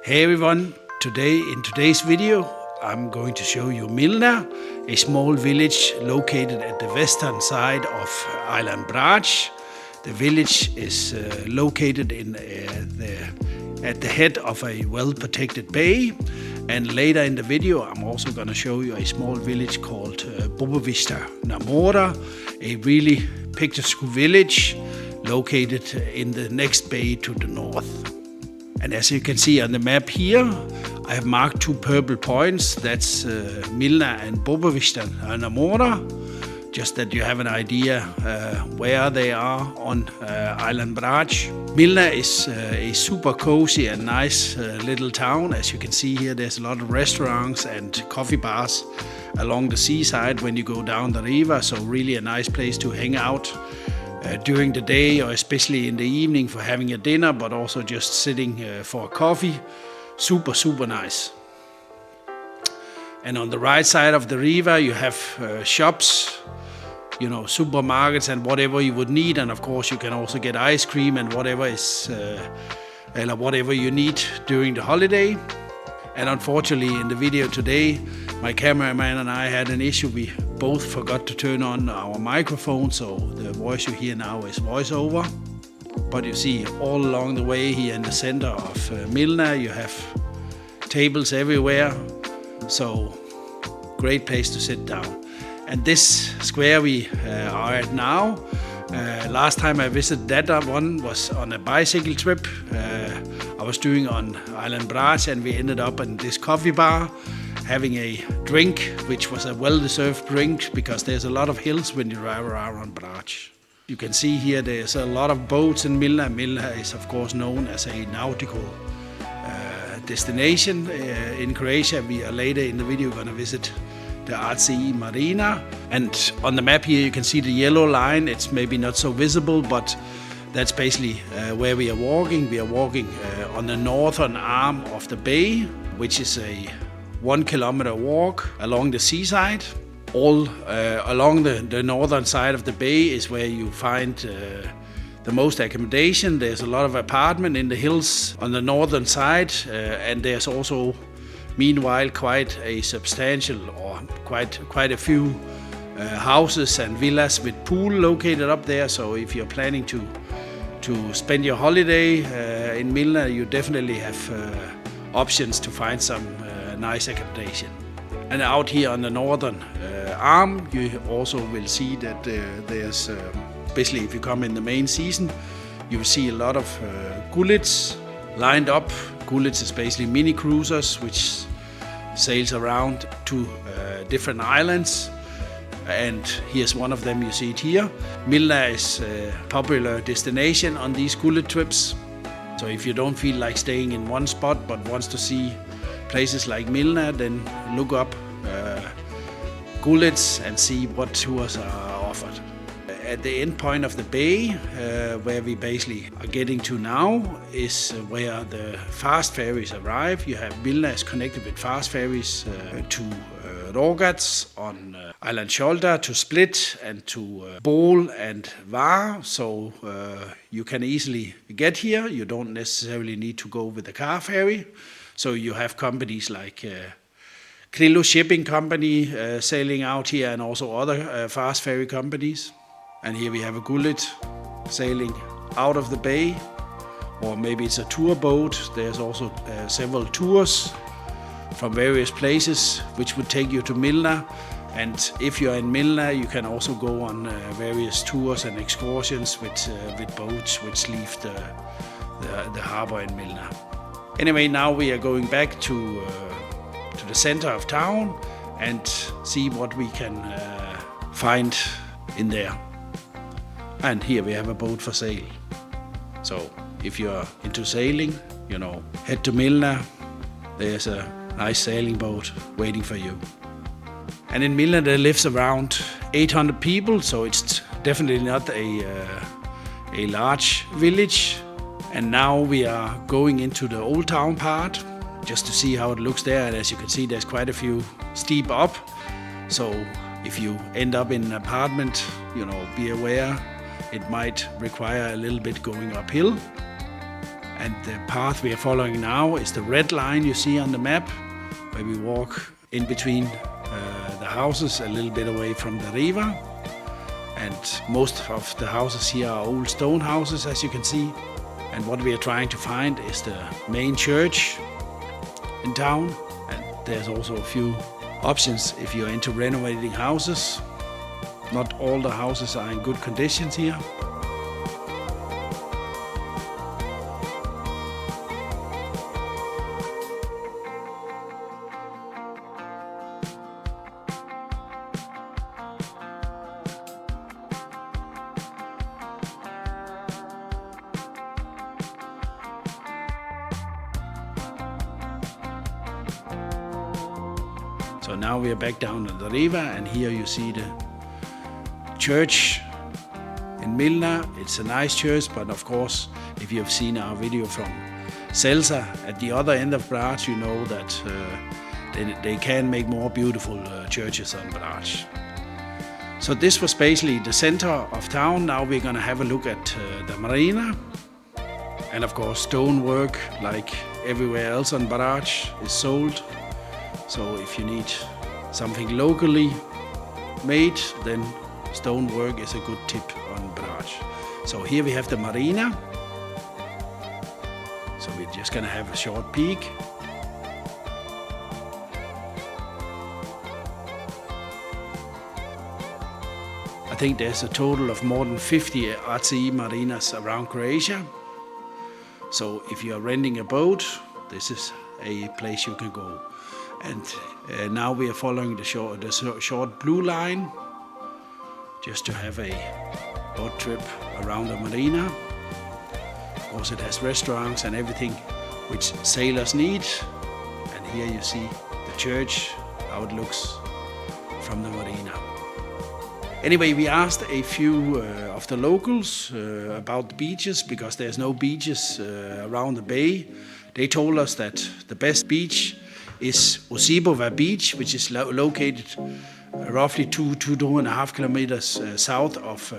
Hey everyone, in today's video I'm going to show you Milna, a small village located at the western side of island Brač. The village is located at the head of a well-protected bay, and later in the video I'm also going to show you a small village called Bobovišća na Moru, a really picturesque village located in the next bay to the north. And as you can see on the map here, I have marked two purple points. That's Milna and Bobovišća na Moru, just that you have an idea where they are on island Brač. Milna is a super cozy and nice little town. As you can see here, there's a lot of restaurants and coffee bars along the seaside when you go down the river, so really a nice place to hang out during the day, or especially in the evening for having a dinner, but also just sitting for a coffee. Super nice. And on the right side of the river you have shops, supermarkets and whatever you would need, and of course you can also get ice cream and whatever you need during the holiday. And unfortunately in the video today my cameraman and I had an issue. We both forgot to turn on our microphone, so the voice you hear now is voiceover. But you see all along the way here in the center of Milna you have tables everywhere, so great place to sit down. And this square we are at now, last time I visited that one was on a bicycle trip I was doing on island Brač, and we ended up in this coffee bar having a drink, which was a well-deserved drink because there's a lot of hills when you drive around on Brač. You can see here there's a lot of boats in Milna. Milna is of course known as a nautical destination in Croatia. We are later in the video going to visit the RCE Marina, and on the map here you can see the yellow line. It's maybe not so visible, but that's basically where we are walking. We are walking on the northern arm of the bay, which is a 1 kilometer walk along the seaside. All along the northern side of the bay is where you find the most accommodation. There's a lot of apartment in the hills on the northern side, and there's also meanwhile quite a substantial, or quite a few houses and villas with pool located up there. So if you're planning to spend your holiday in Milna, you definitely have options to find some nice accommodation. And out here on the northern arm you also will see that there's, especially if you come in the main season, you will see a lot of gullets lined up. Gullets is basically mini cruisers which sails around to different islands, and here's one of them. You see it here. Milna is a popular destination on these gullet trips, so if you don't feel like staying in one spot but wants to see places like Milna, then look up gullets and see what tours are offered. At the end point of the bay, where we basically are getting to now, is where the fast ferries arrive. You have Milna is connected with fast ferries to Rogac on island Shoulder, to Split, and to Bol and Var. So you can easily get here. You don't necessarily need to go with the car ferry. So you have companies like Krillo Shipping Company sailing out here, and also other fast ferry companies. And here we have a gullet sailing out of the bay, or maybe it's a tour boat. There's also several tours from various places which would take you to Milna. And if you're in Milna, you can also go on various tours and excursions with boats which leave the harbour in Milna. Anyway, now we are going back to the center of town and see what we can find in there. And here we have a boat for sale. So if you're into sailing, head to Milna. There's a nice sailing boat waiting for you. And in Milna there lives around 800 people, so it's definitely not a large village. And now we are going into the old town part just to see how it looks there. And as you can see, there's quite a few steep up. So if you end up in an apartment, be aware it might require a little bit going uphill. And the path we are following now is the red line you see on the map, where we walk in between the houses a little bit away from the river. And most of the houses here are old stone houses, as you can see. And what we are trying to find is the main church in town. And there's also a few options if you're into renovating houses. Not all the houses are in good conditions here. So now we are back down at the river, and here you see the church in Milna. It's a nice church, but of course, if you have seen our video from Celsa at the other end of Brač, you know that they can make more beautiful churches on Brač. So this was basically the center of town. Now we're gonna have a look at the marina. And of course, stonework, like everywhere else on Brač, is sold. So if you need something locally made, then stonework is a good tip on Brač. So here we have the marina. So we're just gonna have a short peek. I think there's a total of more than 50 RTE marinas around Croatia. So if you are renting a boat, this is a place you can go. And now we are following the short blue line, just to have a boat trip around the marina. Of course, it has restaurants and everything which sailors need. And here you see the church, how it looks from the marina. Anyway, we asked a few of the locals about the beaches, because there's no beaches around the bay. They told us that the best beach is Osibova Beach, which is located roughly 2.5 kilometers south of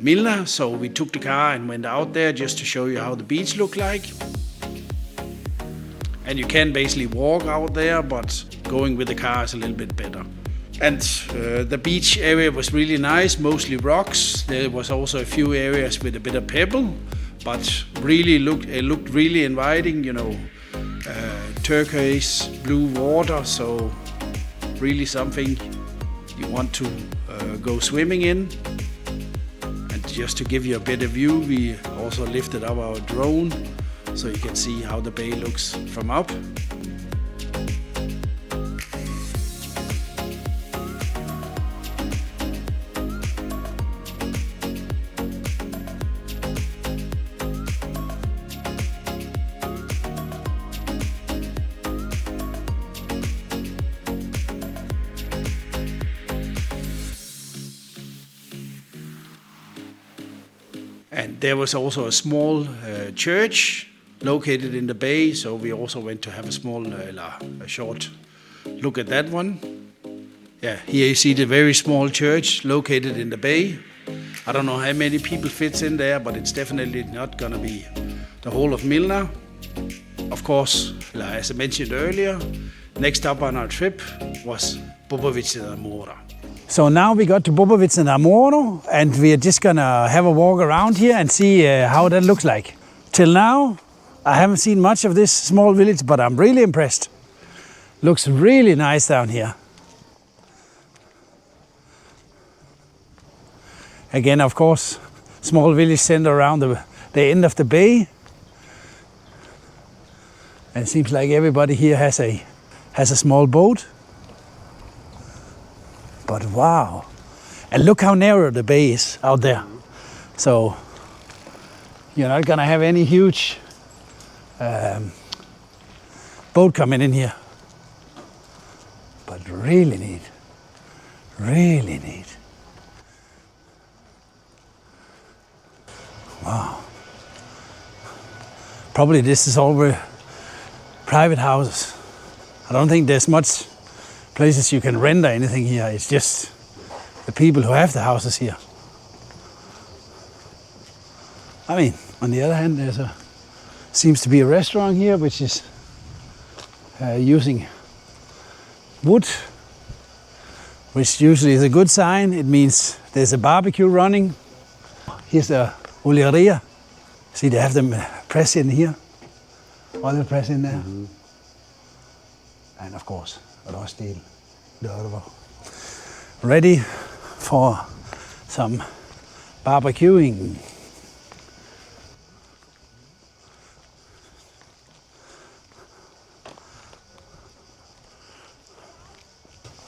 Milna. So we took the car and went out there just to show you how the beach looked like. And you can basically walk out there, but going with the car is a little bit better. And the beach area was really nice, mostly rocks. There was also a few areas with a bit of pebble, but really it looked really inviting, you know. Turquoise blue water, so really something you want to go swimming in. And just to give you a better view, we also lifted up our drone so you can see how the bay looks from up. And there was also a small church located in the bay, so we also went to have a short look at that one. Yeah, here you see the very small church located in the bay. I don't know how many people fits in there, but it's definitely not gonna be the whole of Milna. Of course, as I mentioned earlier, next up on our trip was Bobovišća and Moru. So now we got to Bobovišća and Moru, and we are just gonna have a walk around here and see how that looks like. Till now, I haven't seen much of this small village, but I'm really impressed. Looks really nice down here. Again, of course, small village center around the end of the bay. And it seems like everybody here has a small boat. But wow, and look how narrow the bay is out there. So you're not gonna have any huge boat coming in here. But really neat, really neat. Wow. Probably this is all private houses. I don't think there's much places you can rent or anything here. It's just the people who have the houses here. I mean, on the other hand, there's a Seems to be a restaurant here, which is using wood, which usually is a good sign. It means there's a barbecue running. Here's the olieria. See, they have them press in here. Oil press in there. Mm-hmm. And of course, råstil. Ready for some barbecuing.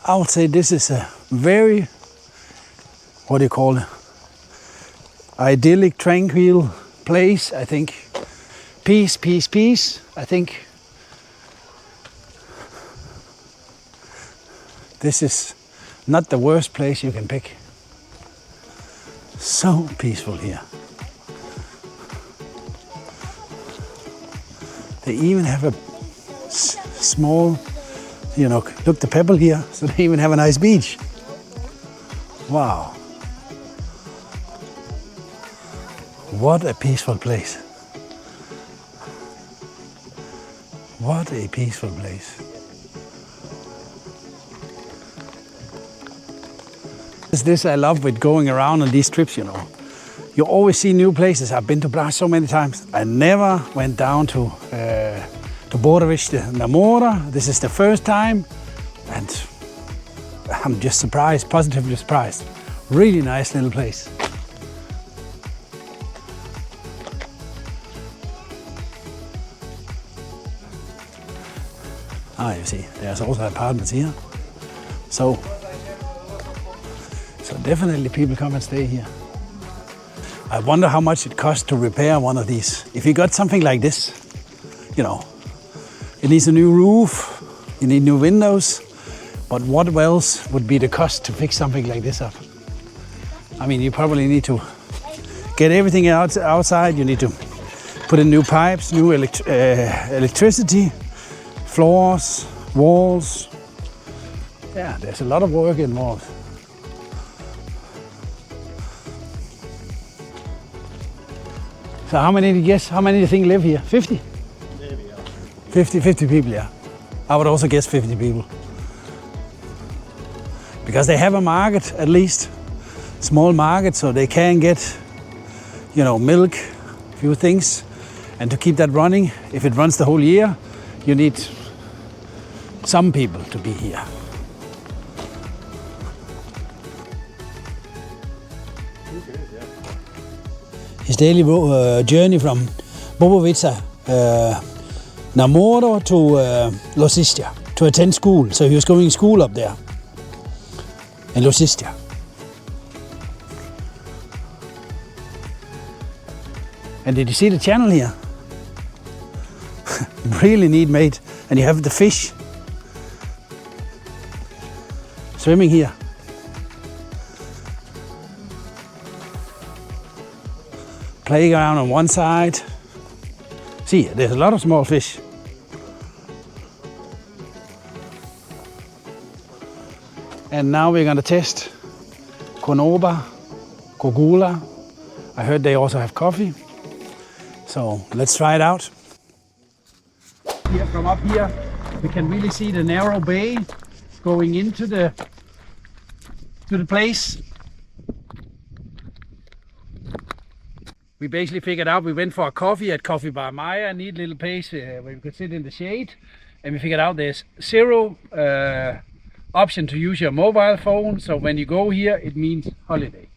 I would say this is a very, what do you call it, idyllic, tranquil place, I think. Peace, peace, peace, I think. This is not the worst place you can pick. So peaceful here. They even have a small, you know, look, the pebble here, so they even have a nice beach. Wow. What a peaceful place. What a peaceful place. This I love with going around on these trips, you know. You always see new places. I've been to Brač so many times. I never went down to Bobovišća, Moru. This is the first time, and I'm just surprised, positively surprised. Really nice little place. Ah, you see, there's also apartments here. So definitely people come and stay here. I wonder how much it costs to repair one of these. If you got something like this, you know, it needs a new roof, you need new windows, but what else would be the cost to fix something like this up? I mean, you probably need to get everything outside, you need to put in new pipes, new electricity, floors, walls. Yeah, there's a lot of work involved. So how many do you guess? How many do you think live here? 50? Maybe, yeah. 50 people, yeah. I would also guess 50 people. Because they have a market, at least. Small market, so they can get, you know, milk, a few things. And to keep that running, if it runs the whole year, you need some people to be here. His daily journey from Bobovišća, Moru to Croatia to attend school. So he was going to school up there in Croatia. And did you see the channel here? Really neat made. And you have the fish swimming here. Playground on one side. See, there's a lot of small fish. And now we're going to test Konoba, Kogula. I heard they also have coffee. So let's try it out. Here, from up here, we can really see the narrow bay going into the place. We basically figured out, we went for a coffee at Coffee Bar Maya, a neat little place where we could sit in the shade. And we figured out there's zero option to use your mobile phone. So when you go here, it means holiday.